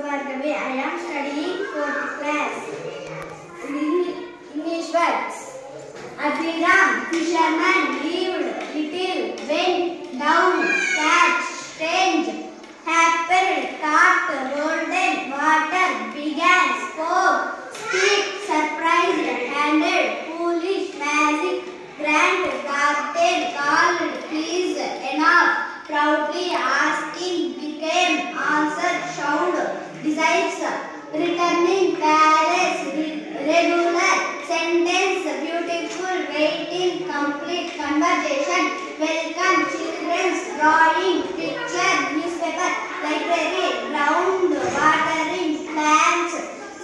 Bhargavi. I am studying 4th class. English words. Abhiram, fisherman, lived, little, went, down, catch, strange, happened, thought, golden, water, began, spoke, speak, surprised, handed, foolish, magic, grand, garden, called, please, enough, proudly, asking, became, answered, shout, decides, returning, palace, regular, sentence, beautiful, waiting, complete, conversation, welcome, children's, drawing, picture, newspaper, library, ground, watering, plants,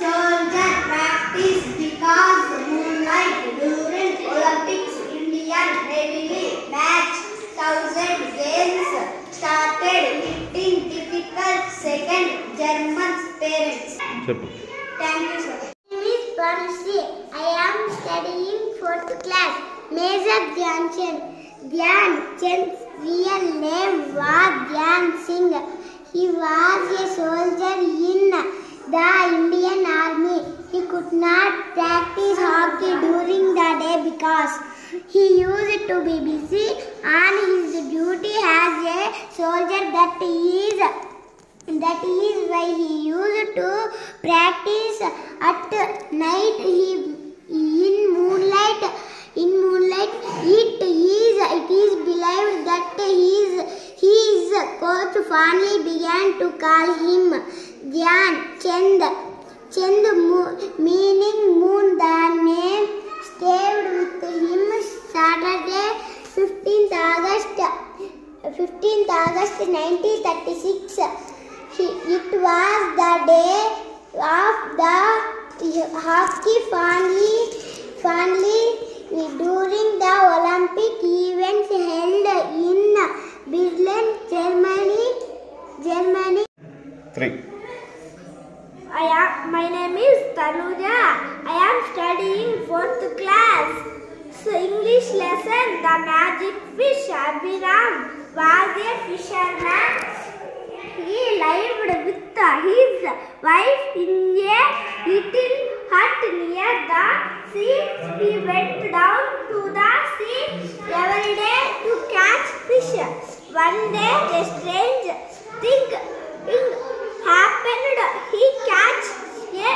soldier, practice, because, moonlight, during, Olympics, Indian, Navy, match, 1000 games, started, hitting, difficult, second, German's parents. Thank you, sir. My name is Panushri. I am studying 4th class. Major Dhyan Chand. Dhyan Chand's real name was Dhyan Singh. He was a soldier in the Indian Army. He could not practice hockey during the day because he used to be busy on his duty as a soldier. That is why he used to practice at night. In moonlight. It is believed that his coach fondly began to call him Dhyan Chand. Meaning moon. The name stayed with him. Saturday, 15th August 1936. It was the day of the hockey fondly during the Olympic events held in Berlin, Germany. 3. My name is Tanuja. I am studying 4th class. So English lesson. The magic fish. Abhiram was a fisherman. He lived with his wife in a little hut near the sea. He went down to the sea every day to catch fish. One day a strange thing happened. He catch a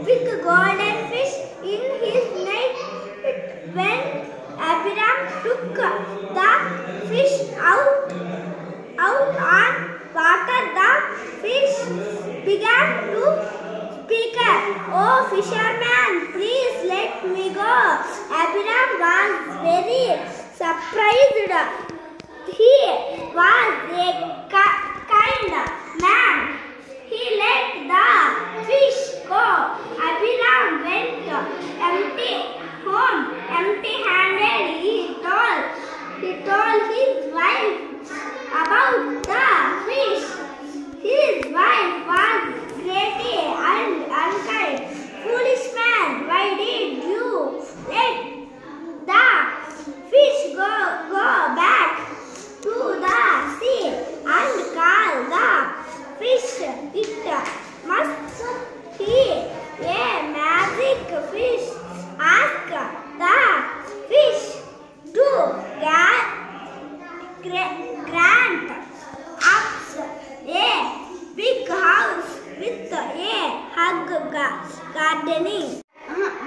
big golden fish in his net. When Abhiram took the fish out on water, the fish began to speak. "Oh fisherman, please let me go." Abhiram was very surprised. He was a kind man. He let the fish go. Abhiram went home empty-handed. He told his wife about the fish. His wife was greedy and unkind. "Foolish man, why did you let the fish go back to the sea and call the fish? It must be a magic fish. Ask the fish to grant us a big house with a hug gardening."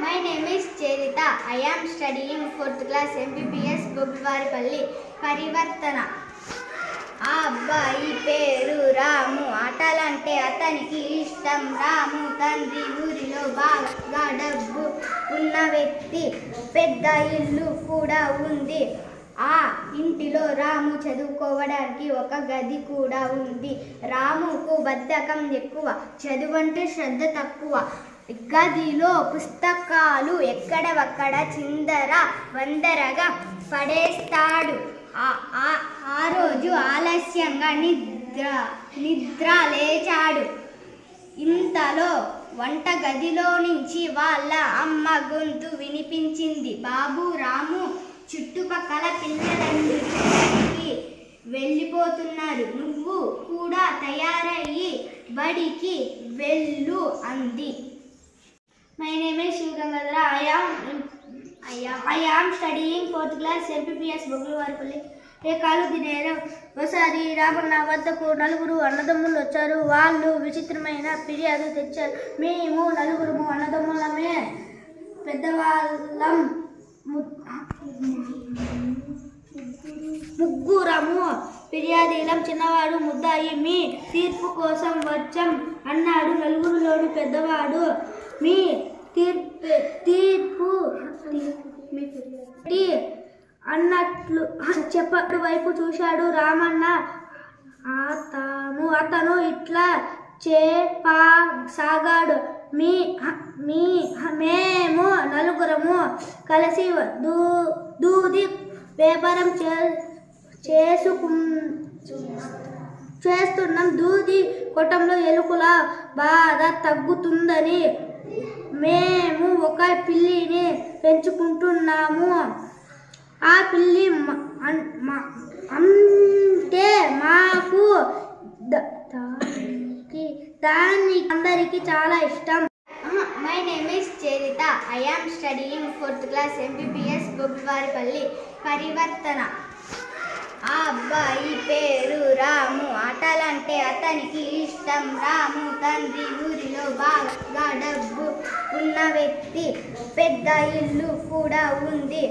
My name is Cherita. I am studying 4th class MBBS Bogvarpalli. Parivartana. ఆ అబ్బాయి పేరు రాము. ఆటలంటే అతనికి ఇష్టం. రాము తండ్రి ఊరిలో బాగా డబ్బు ఉన్న వ్యక్తి. పెద్ద ఇల్లు కూడా ఉంది. ఆ ఇంటిలో రాము చదువుకోవడానికి ఒక గది కూడా ఉంది. రాముకు బద్ధకం ఎక్కువ. చదువంటే శ్రద్ధ తక్కువ. గదిలో పుస్తకాలు ఎక్కడవక్కడ చిందర వందరగా పడేస్తాడు. ఆ రోజు ఆలస్యంగా నిద్ర లేచాడు. ఇంతలో వంటగదిలో నుంచి వాళ్ళ అమ్మ గొంతు వినిపించింది. "బాబు రాము, చుట్టుపక్కల పిల్లలందరికీ వెళ్ళిపోతున్నారు. నువ్వు కూడా తయారయ్యి బడికి వెళ్ళు అంది. My name is Shivgangadhara. I am studying 4th class MPPS బొగ్గులవారిపల్లి. ఏకాలు దినేరం ఒకసారి రామన్న వద్దకు నలుగురు అన్నదమ్ములు వచ్చారు. వాళ్ళు విచిత్రమైన ఫిర్యాదు తెచ్చారు. మేము నలుగురు అన్నదమ్ములమే, పెద్దవాళ్ళం ముగ్గురము ఫిర్యాదీలం, చిన్నవాడు ముద్దాయి. మీ తీర్పు కోసం వచ్చాం అన్నాడు నలుగురిలోని పెద్దవాడు. మీ తీర్పు అన్నట్లు చెప్పడు వైపు చూశాడు రామన్న. అతను ఇట్లా సాగాడు. మేము నలుగురము కలిసి దూది వ్యాపారం చేస్తున్నాం. దూది కొట్టంలో ఎలుకల బాధ తగ్గుతుందని మేము ఒక పిల్లిని పెంచుకుంటున్నాము. ఆ పిల్లి అంటే మాకు దాన్ని అందరికీ చాలా ఇష్టం. My name is Cherita. I am studying 4th class MPPS బొగ్గులవారిపల్లి. పరివర్తన. ఆ అబ్బాయి పేరు రాము. ఆటలంటే అతనికి ఇష్టం. రాము తండ్రి ఊరిలో బాగా డబ్బు ఉన్న వ్యక్తి. పెద్ద ఇల్లు కూడా ఉంది.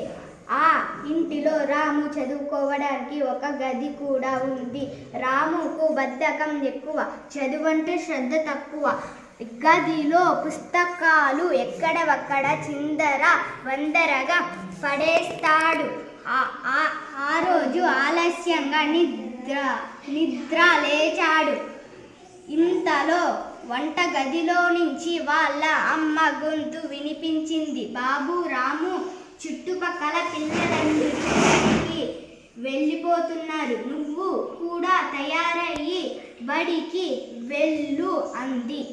ఆ ఇంటిలో రాము చదువుకోవడానికి ఒక గది కూడా ఉంది. రాముకు బద్ధకం ఎక్కువ, చదువంటే శ్రద్ధ తక్కువ. గదిలో పుస్తకాలు ఎక్కడవక్కడ చిందర వందరగా పడేస్తాడు. ఆ రోజు ఆలస్యంగా నిద్ర లేచాడు. ఇంతలో వంటగదిలో నుంచి వాళ్ళ అమ్మ గొంతు వినిపించింది. బాబు రాము చుట్టుపక్కల పిల్లలందరికీ వెళ్ళిపోతున్నారు. నువ్వు కూడా తయారయ్యి బడికి వెళ్ళు అంది.